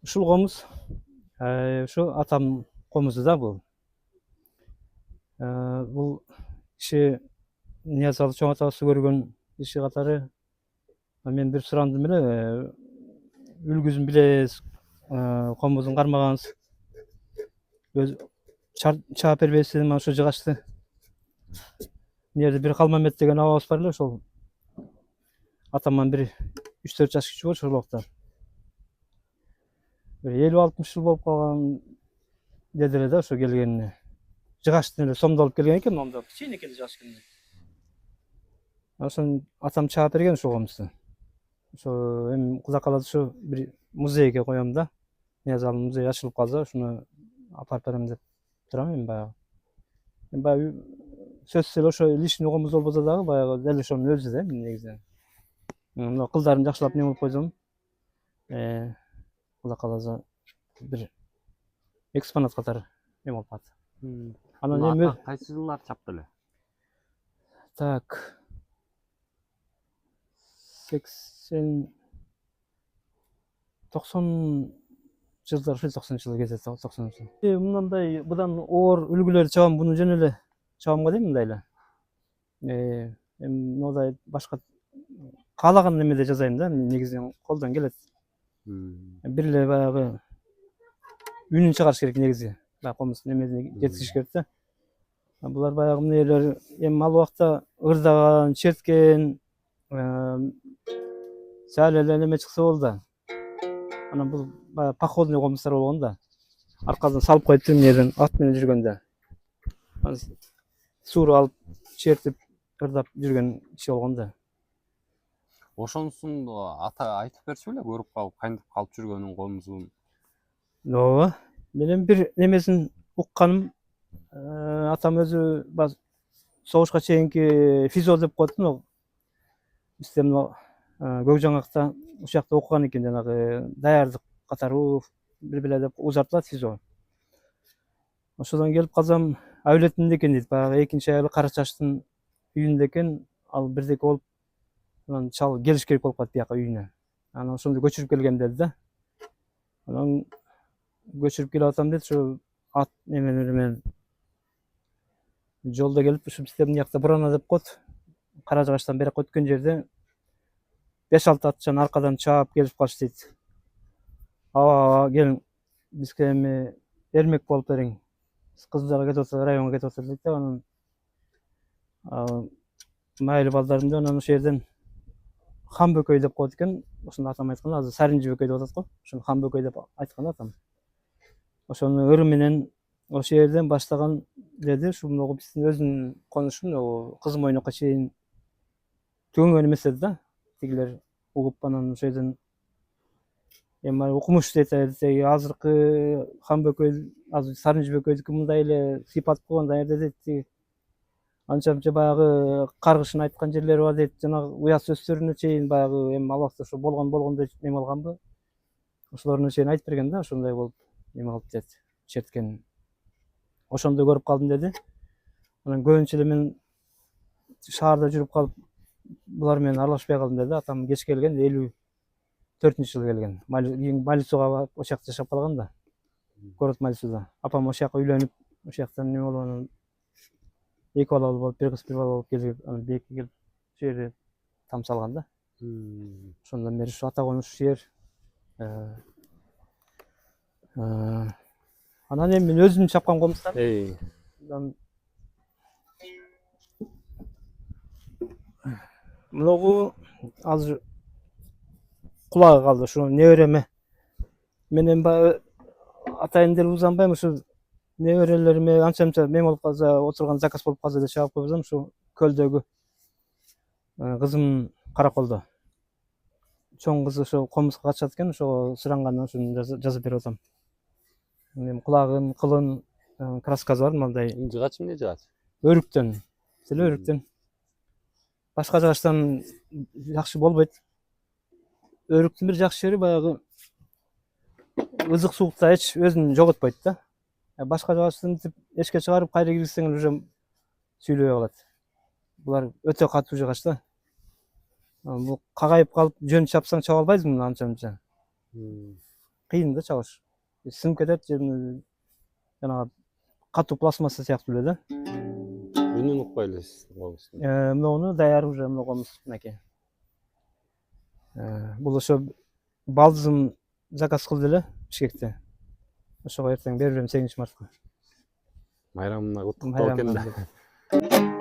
Ушул комуз ушу атам комузу да бул. Бул иши Ниязалы чоң атабыз көргөн иши катары. Мен бир сурандым эле, үлгүсүн билебиз, комузун кармаганбыз. Өз чаап бербейсиз дедим, ошо жыгачты. Мына жерде бир Калмамет деген абабыз бар эле, ошол атаман бир 3-4 жаш кичүү болчу ошол убакта. Бир 50-60 жыл болуп калган деди эле да ошо келгенине. Жыгачтын эле сомдолуп келген экен, монда кичинекей жыгач экен. Ошону атам чаап берген ушул комузду. Ошо эми Кудай кааласа ушу бир музейге коем да. Ниязалы музей ачылып калса, ушуну апарып берем деп турам эми баягы. Эми баягы сөзсүз эле ошо лишний комуз болбосо дагы баягы дел ошонун өзү да негизи. Мына кыздарын жакшылап неме кылып койсом, Кудай кааласа бир экспонат катары неме болуп калат. Анан эми кайсы жыллар чапты эле? Так. 90 жылдар, 90 жылы кетет, 90 жыл. Мындай будан оор үлгүлөр чабам, буну жөн эле чабамга дейм мындай эле. Эми мындай башка каалаган немеде жазайм да, негизинен колдон келет. Бир эле баягы үнүн чыгарыш керек негизи. Баягы комуз немесине жеткизиш керек да. Булар баягы эмнелер, эми ал убакта ырдаган, черткен, сәл эле неме чыкса болду. Анан бул баягы походный комуздар болгон да. Аркадан салып коюп мына жерден ат менен жүргөндө. Суур алып, чертип, ырдап жүргөн киши болгон да. Ошонусун ата айтып берчү беле, көрүп калып, кантип калып жүргөнүн комузун? Ооба. Менин бир немесин укканым, атам өзү согушка чейинки физо деп коет мына. Бизде мына Көкжаңакта ушул жакта окуган экен, жанагы даярдык катары бир деп узартылат физо. Ошодон келип калсам, Абилеттин экен дейт, баягы экинчи аялы Кара Чачтын үйүндө экен, ал бирдеке болуп, анан чал келиш керек болуп калат бияка үйүнө. Анан ошондо көчүрүп келгем деди да. Анан көчүрүп келип атам дейт, ушу ат неменен жолдо келип, ушу бизде мына жакта Бурана деп коет. Кара Жыгачтан бери өткөн жерде 5-6 атчан аркадан чаап келип калыш дейт. Аба келиң, бизге эми эрмек болуп бериң. Кызылжарга кетип атат, районго кетип атат дейт да. Анан майылы балдарын да анан ошол жерден Ханбөкөй деп коет экен. Ошону атам айткан, азыр Саринжибөкөй деп атат го. Ошону Ханбөкөй деп айткан атам. Ошону ыры менен ошол жерден баштаган деди. Ушу могу биздин өзүнүн конушу, Кыз Мойнокко чейин түгөнгөн эмес деди да. Тигилер угуп анан ошол жерден эми укмуш дейт, азыркы Ханбөкөй, азыр Саринжибөкөйдүкү мындай эле сыйпатып койгон да дейт. Анча-мынча баягы каргышын айткан жерлери бар дейт, жанагы уят сөздөрүнө чейин баягы эми ал убакта ошо болгондой неме кылганбы? Ошолоруна чейин айтып берген да, ошондой болуп неме кылып дейт, черткен. Ошондо көрүп калдым деди. Анан көбүнчө эле мен шаарда жүрүп калып, булар менен аралашпай калдым деди. Атам кеч келген, 54-жылы келген. Малисуга ошол жакта жашап калган да. Город Малисуда. Апам ошол жака үйлөнүп, ошол жактан неме болуп анан 2 бала болуп, 1 кыз 1 бала болуп келип, анан бийикке келип, ошол жерде там салган да. Ошондон бери ушу ата конуш жер. Анан эми мен өзүм чапкан комуздар. Мынагу азыр кулагы калды, ушу небереме. Мен эми баягы атайын делип узанбайм, ушу неберелериме анча-мынча мен болуп калса, отурган заказ болуп калса деп чаап койсом, ушу көлдөгү кызым Караколдо. Чоң кызы ошо комузга катышат экен, ошого сурангандан ошону жазып берип атам. Эми кулагын, кылын, краскасы бар мындай. Жыгач эмне жыгач? Өрүктөн. Деле өрүктөн. Башка жыгачтан жакшы болбойт. Өрүктүн бир жакшы жери баягы ызык суукта эч өзүн жоготпойт да. Башка жыгачтын эчке чыгарып, кайра киргизсең уже сүйлөбөй калат. Булар өтө катуу жыгач да. Бул кагайып калып жөн чапсаң чаба албайсың муну анча мынча. Кыйын да чабыш. Сынып кетет же жанагы катуу пластмасса сыяктуу эле да. Үнүн укпай элесиз. Мынуну даяр уже мына комуз мынакей. Бул ошо балдызым заказ кылды эле Бишкекте. Ошого эртең берип берем 8 мартка. Майрамына куттуктоо экен да.